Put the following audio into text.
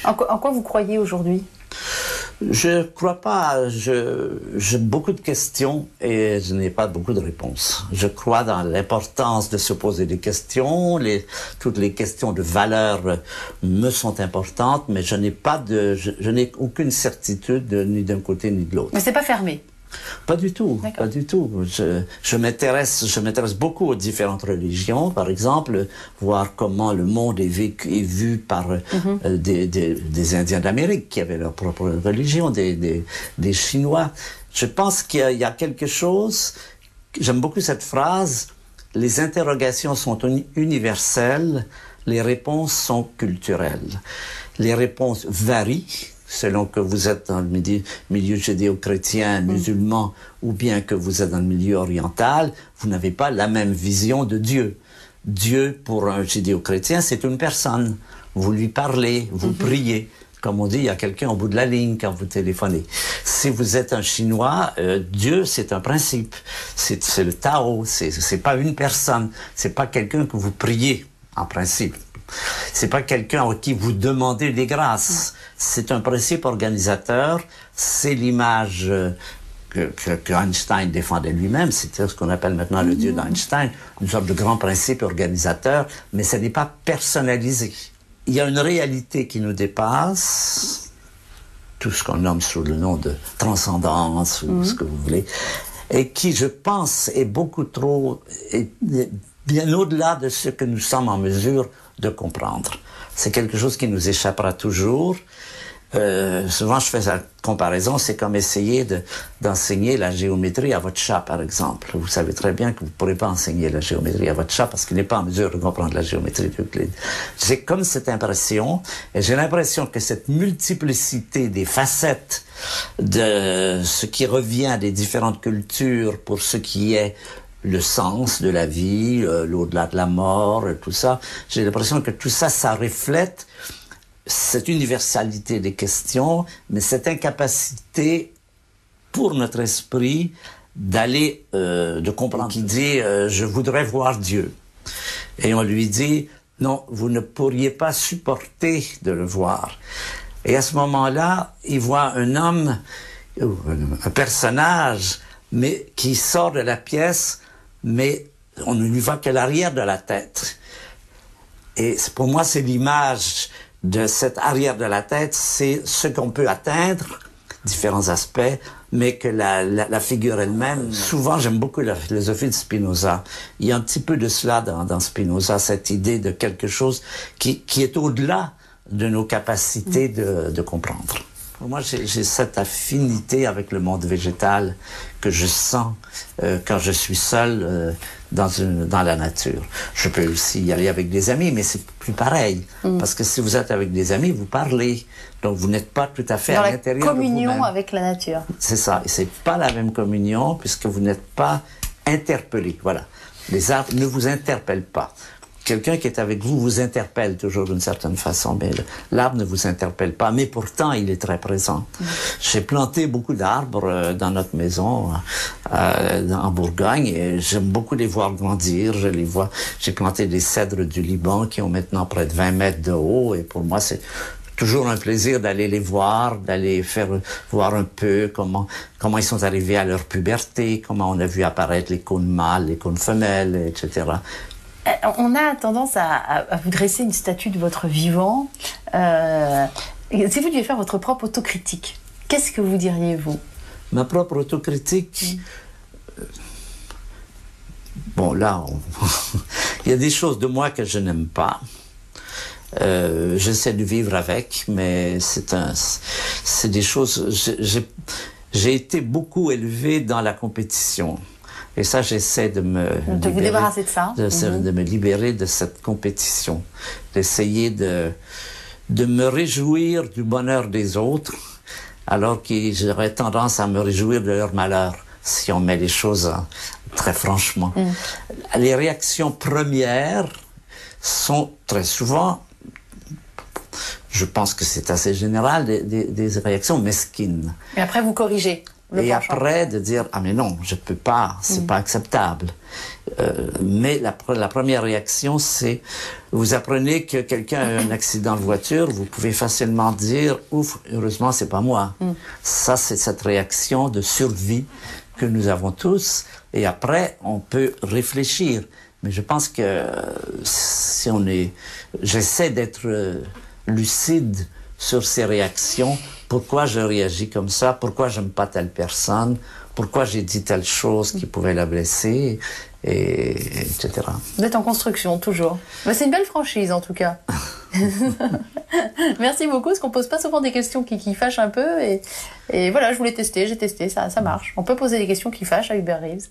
En quoi vous croyez aujourd'hui? Je crois pas. J'ai beaucoup de questions et je n'ai pas beaucoup de réponses. Je crois dans l'importance de se poser des questions. Toutes les questions de valeur me sont importantes, mais je n'ai aucune certitude ni d'un côté ni de l'autre. Mais c'est pas fermé? Pas du tout, pas du tout. Je m'intéresse beaucoup aux différentes religions, par exemple, voir comment le monde est vu par des Indiens d'Amérique qui avaient leur propre religion, des Chinois. Je pense qu'il y a quelque chose, j'aime beaucoup cette phrase, les interrogations sont universelles, les réponses sont culturelles. Les réponses varient, selon que vous êtes dans le milieu judéo-chrétien, musulman, ou bien que vous êtes dans le milieu oriental, vous n'avez pas la même vision de Dieu. Dieu, pour un judéo-chrétien, c'est une personne. Vous lui parlez, vous priez. Comme on dit, il y a quelqu'un au bout de la ligne quand vous téléphonez. Si vous êtes un Chinois, Dieu, c'est un principe. C'est le Tao, c'est pas une personne. C'est pas quelqu'un que vous priez, en principe. C'est pas quelqu'un à qui vous demandez des grâces. C'est un principe organisateur. C'est l'image que Einstein défendait lui-même. C'est ce qu'on appelle maintenant le Dieu d'Einstein. Une sorte de grand principe organisateur, mais ce n'est pas personnalisé. Il y a une réalité qui nous dépasse, tout ce qu'on nomme sous le nom de transcendance ou ce que vous voulez, et qui, je pense, est beaucoup trop, bien au-delà de ce que nous sommes en mesure de comprendre. C'est quelque chose qui nous échappera toujours. Souvent, je fais la comparaison, c'est comme essayer d'enseigner la géométrie à votre chat, par exemple. Vous savez très bien que vous ne pourrez pas enseigner la géométrie à votre chat parce qu'il n'est pas en mesure de comprendre la géométrie d'Euclide. J'ai comme cette impression, et j'ai l'impression que cette multiplicité des facettes de ce qui revient des différentes cultures pour ce qui est le sens de la vie, l'au-delà de la mort, tout ça, j'ai l'impression que tout ça, ça reflète cette universalité des questions, mais cette incapacité pour notre esprit d'aller, de comprendre. Qui dit je voudrais voir Dieu. Et on lui dit, non, vous ne pourriez pas supporter de le voir. Et à ce moment-là, il voit un homme, un personnage, mais qui sort de la pièce, mais on ne lui voit que l'arrière de la tête. Et pour moi, c'est l'image de cette arrière de la tête, c'est ce qu'on peut atteindre, différents aspects, mais que la figure elle-même... Souvent, j'aime beaucoup la philosophie de Spinoza. Il y a un petit peu de cela dans Spinoza, cette idée de quelque chose qui est au-delà de nos capacités de comprendre. Pour moi, j'ai cette affinité avec le monde végétal que je sens quand je suis seul dans la nature. Je peux aussi y aller avec des amis, mais c'est plus pareil. Parce que si vous êtes avec des amis, vous parlez. Donc, vous n'êtes pas tout à fait à l'intérieur de vous-même. Communion avec la nature. C'est ça. Et c'est pas la même communion puisque vous n'êtes pas interpellé. Voilà. Les arbres ne vous interpellent pas. Quelqu'un qui est avec vous vous interpelle toujours d'une certaine façon, mais l'arbre ne vous interpelle pas, mais pourtant il est très présent. J'ai planté beaucoup d'arbres dans notre maison en Bourgogne et j'aime beaucoup les voir grandir, je les vois. J'ai planté des cèdres du Liban qui ont maintenant près de 20 mètres de haut et pour moi c'est toujours un plaisir d'aller les voir, d'aller faire voir un peu comment ils sont arrivés à leur puberté, comment on a vu apparaître les cônes mâles, les cônes femelles, etc. On a tendance à vous dresser une statue de votre vivant. Si vous deviez faire votre propre autocritique, qu'est-ce que vous diriez, vous? Ma propre autocritique... Bon, là, il y a des choses de moi que je n'aime pas. J'essaie de vivre avec, mais c'est des choses... J'ai été beaucoup élevé dans la compétition. Et ça, j'essaie de vous débarrasser de ça. De me libérer de cette compétition. D'essayer de me réjouir du bonheur des autres, alors que j'aurais tendance à me réjouir de leur malheur, si on met les choses très franchement. Les réactions premières sont très souvent, je pense que c'est assez général, des réactions mesquines. Et après, vous corrigez. Et après, de dire, ah mais non, je peux pas, c'est pas acceptable. Mais la première réaction, c'est, vous apprenez que quelqu'un a eu un accident de voiture, vous pouvez facilement dire, ouf, heureusement, c'est pas moi. Ça, c'est cette réaction de survie que nous avons tous. Et après, on peut réfléchir. Mais je pense que si j'essaie d'être lucide sur ces réactions. Pourquoi je réagis comme ça? Pourquoi j'aime pas telle personne? Pourquoi j'ai dit telle chose qui pouvait la blesser? Etc. Vous êtes en construction, toujours. C'est une belle franchise, en tout cas. Merci beaucoup, parce qu'on pose pas souvent des questions qui fâchent un peu. Et voilà, je voulais tester, j'ai testé, ça marche. On peut poser des questions qui fâchent à Hubert Reeves.